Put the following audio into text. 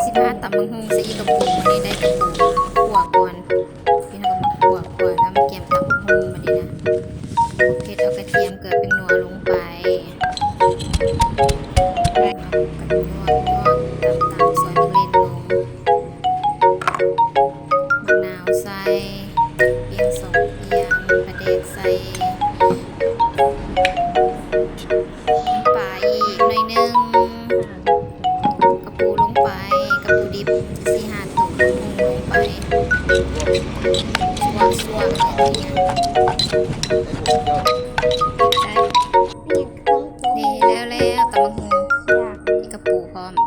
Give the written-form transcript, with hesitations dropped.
สิพาตำบักหุ่งใส่อีกระปุกวันนี้ได้กระปุกขั่วก่อนพี่น้องก็มาขั่วแล้วมาเกี่ยมตำบักหุ่งวันนี้นะเผ็ดเอากระเทียมเกลือเป็นนัวลงไปกันนวดซอยมะเร็งลงมะนาวใส่เปียงสองเปียงปลาแดกใส่น้ำปลาอีกหน่อยนึงกระปูลงไปกระปูดิบ4-5 ตุ่มลงไปสวกๆเลยที